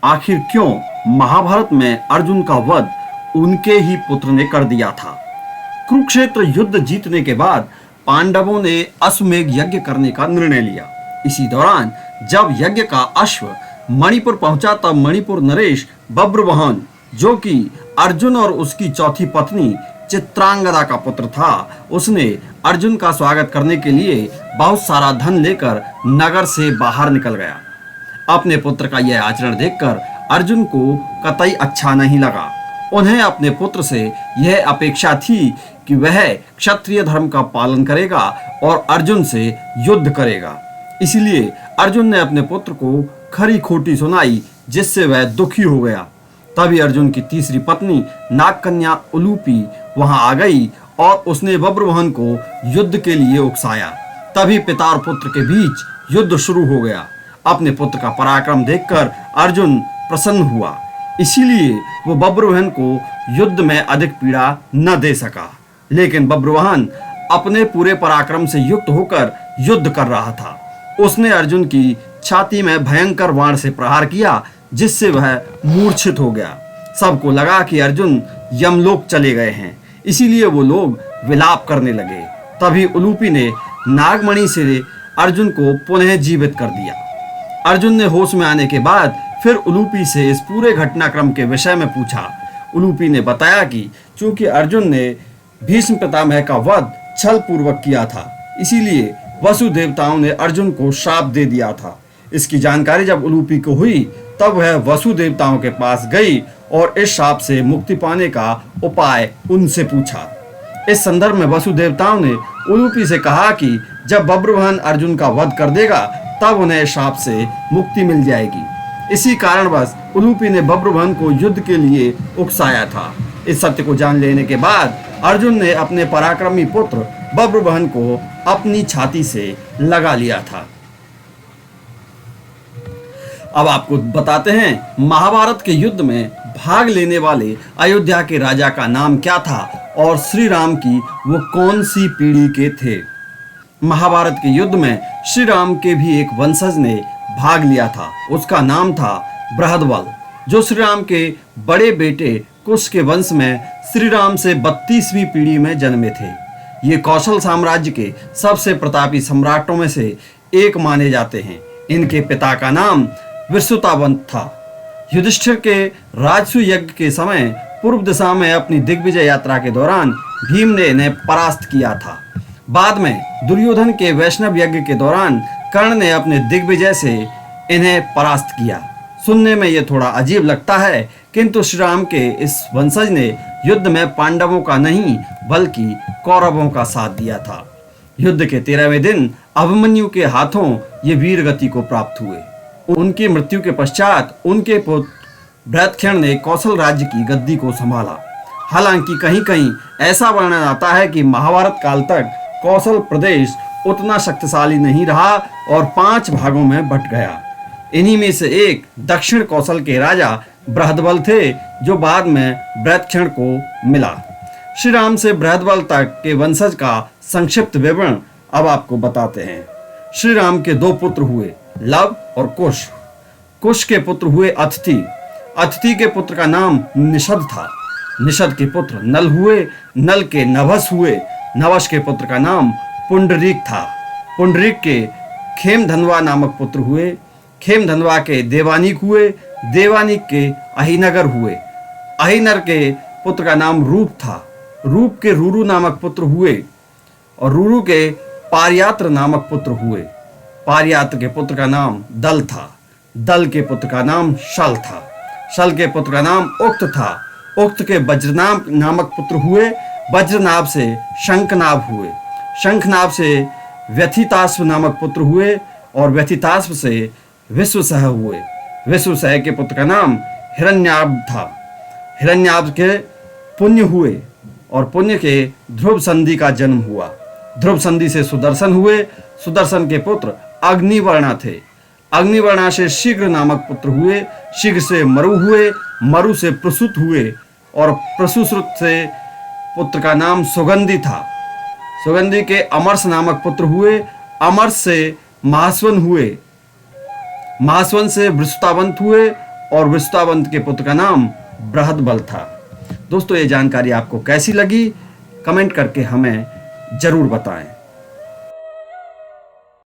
आखिर क्यों महाभारत में अर्जुन का वध उनके ही पुत्र ने कर दिया था। कुरुक्षेत्र युद्ध जीतने के बाद पांडवों ने अश्वमेध यज्ञ करने का निर्णय लिया। इसी दौरान जब यज्ञ का अश्व मणिपुर पहुंचा तब मणिपुर नरेश बब्रवाहन, जो कि अर्जुन और उसकी चौथी पत्नी चित्रांगदा का पुत्र था, उसने अर्जुन का स्वागत करने के लिए बहुत सारा धन लेकर नगर से बाहर निकल गया। अपने पुत्र का यह आचरण देखकर अर्जुन को कतई अच्छा नहीं लगा। उन्हें अपने पुत्र से यह अपेक्षा थी कि वह क्षत्रिय धर्म का पालन करेगा और अर्जुन से युद्ध करेगा। इसलिए अर्जुन ने अपने पुत्र को खरी खोटी सुनाई, जिससे वह दुखी हो गया। तभी अर्जुन की तीसरी पत्नी नागकन्या उलूपी वहां आ गई और उसने बब्रवाहन को युद्ध के लिए उकसाया। तभी पिता और पुत्र के बीच युद्ध शुरू हो गया। अपने पुत्र का पराक्रम देखकर अर्जुन प्रसन्न हुआ, इसीलिए वो बब्रवाहन को युद्ध में अधिक पीड़ा न दे सका। लेकिन बब्रवाहन अपने पूरे पराक्रम से युक्त होकर युद्ध कर रहा था। उसने अर्जुन की छाती में भयंकर बाण से प्रहार किया, जिससे वह मूर्छित हो गया। सबको लगा कि अर्जुन यमलोक चले गए हैं, इसीलिए वो लोग विलाप करने लगे। तभी उलूपी ने नागमणि से अर्जुन को पुनः जीवित कर दिया। अर्जुन ने होश में आने के बाद फिर उलूपी से इस पूरे घटनाक्रम के विषय में पूछा। उलूपी ने बताया कि चूंकि अर्जुन ने भीष्म पितामह का वध छल पूर्वक किया था, इसीलिए वसु देवताओं ने अर्जुन को श्राप दे दिया था। इसकी जानकारी जब उलूपी को हुई तब वह वसु देवताओं के पास गई और इस श्राप से मुक्ति पाने का उपाय उनसे पूछा। इस संदर्भ में वसु देवताओं ने उलूपी से कहा कि जब बब्रवाहन अर्जुन का वध कर देगा तब उन्हें श्राप से मुक्ति मिल जाएगी। इसी कारणवश उलूपी ने बब्रवाहन को युद्ध के लिए उकसाया था। इस सत्य को जान लेने के बाद अर्जुन ने अपने पराक्रमी पुत्र बब्रवाहन को अपनी छाती से लगा लिया था। अब आपको बताते हैं महाभारत के युद्ध में भाग लेने वाले अयोध्या के राजा का नाम क्या था और श्री राम की वो कौन सी पीढ़ी के थे। महाभारत के युद्ध में श्री राम के भी एक वंशज ने भाग लिया था। उसका नाम था बृहदबल, जो श्री राम के बड़े बेटे कुश के वंश में श्री राम से 32वीं पीढ़ी में जन्मे थे। ये कौशल साम्राज्य के सबसे प्रतापी सम्राटों में से एक माने जाते हैं। इनके पिता का नाम विश्रुतावंत था। युधिष्ठिर के राजसू यज्ञ के समय पूर्व दिशा में अपनी दिग्विजय यात्रा के दौरान भीम ने इन्हें परास्त किया था। बाद में दुर्योधन के वैष्णव यज्ञ के दौरान कर्ण ने अपने दिग्विजय से इन्हें परास्त किया। सुनने में यह थोड़ा अजीब लगता है, किंतु श्री राम के इस वंशज ने युद्ध में पांडवों का नहीं बल्कि कौरवों का साथ दिया था। युद्ध के 13वें दिन अभिमन्यु के हाथों ये वीर गति को प्राप्त हुए। उनकी मृत्यु के पश्चात उनके पुत्र बृहत्क्षण ने कौशल राज्य की गद्दी को संभाला। हालांकि कहीं कहीं ऐसा वर्णन आता है कि महाभारत काल तक कौशल प्रदेश उतना शक्तिशाली नहीं रहा और 5 भागों में बंट गया। इन्हीं में से एक दक्षिण कौशल के राजा बृहदबल थे, जो बाद में बृहत्क्षण को मिला। श्री राम से बृहदबल तक के वंशज का संक्षिप्त विवरण अब आपको बताते हैं। श्री राम के 2 पुत्र हुए, लव और कुश। कुश के पुत्र हुए अथिति। अथिति के पुत्र का नाम निषद था। निषद के पुत्र नल हुए। नल के नभस हुए। नवश के पुत्र का नाम पुंडरीक था। पुंडरीक के खेमधनवा नामक पुत्र हुए। खेमधनवा के देवानीक हुए। देवानीक के अहिनगर हुए। अहिनर के पुत्र का नाम रूप था। रूप के रूरू नामक पुत्र हुए और रूरू के पारयात्र नामक पुत्र हुए। पारयात्र के पुत्र का नाम दल था। दल के पुत्र का नाम शल था। शल के पुत्र का नाम उक्त था। उक्त के वज्रनाभ नामक पुत्र हुए। वज्रनाभ से शंखनाभ हुए। शंखनाभ से व्यथिताश्व नामक पुत्र हुए और व्यथिताश्व से विश्वसह हुए। विश्वसह के पुत्र का नाम हिरण्याभ था। हिरण्याभ के पुण्य हुए और पुण्य के ध्रुव संधि का जन्म हुआ। ध्रुव संधि से सुदर्शन हुए। सुदर्शन के पुत्र अग्निवर्णा थे। अग्निवर्णा से शीघ्र नामक पुत्र हुए। शीघ्र से मरु हुए। मरु से प्रसूत हुए और प्रसूश्रुत से पुत्र का नाम सुगंधि था। सुगंधि के अमरस नामक पुत्र हुए। अमरस से महास्वन हुए। महास्वन से वृषतावंत हुए और विश्वावंत के पुत्र का नाम बृहदबल था। दोस्तों, ये जानकारी आपको कैसी लगी कमेंट करके हमें जरूर बताएं।